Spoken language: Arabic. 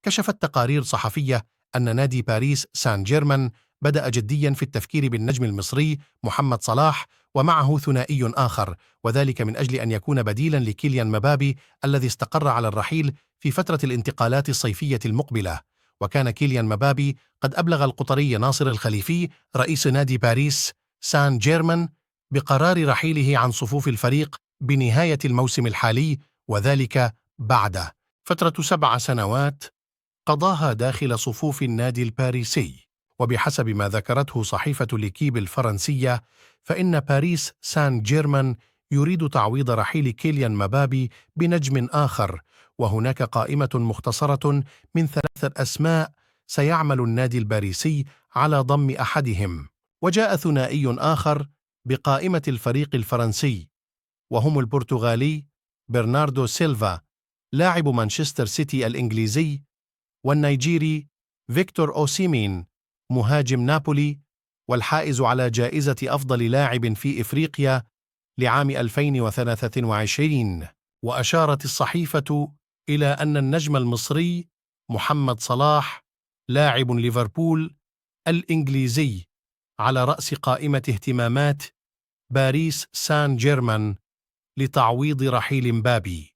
كشفت تقارير صحفية أن نادي باريس سان جيرمان بدأ جدياً في التفكير بالنجم المصري محمد صلاح ومعه ثنائي آخر، وذلك من أجل أن يكون بديلاً لكيليان مبابي الذي استقر على الرحيل في فترة الانتقالات الصيفية المقبلة. وكان كيليان مبابي قد أبلغ القطري ناصر الخليفي رئيس نادي باريس سان جيرمان بقرار رحيله عن صفوف الفريق بنهاية الموسم الحالي، وذلك بعد فترة 7 سنوات قضاها داخل صفوف النادي الباريسي. وبحسب ما ذكرته صحيفة ليكيب الفرنسية، فإن باريس سان جيرمان يريد تعويض رحيل كيليان مبابي بنجم آخر، وهناك قائمة مختصرة من 3 أسماء سيعمل النادي الباريسي على ضم أحدهم. وجاء ثنائي آخر بقائمة الفريق الفرنسي، وهم البرتغالي برناردو سيلفا لاعب مانشستر سيتي الإنجليزي، والنيجيري فيكتور أوسيمين مهاجم نابولي والحائز على جائزة أفضل لاعب في إفريقيا لعام 2023. وأشارت الصحيفة إلى أن النجم المصري محمد صلاح لاعب ليفربول الإنجليزي على رأس قائمة اهتمامات باريس سان جيرمان لتعويض رحيل مبابي.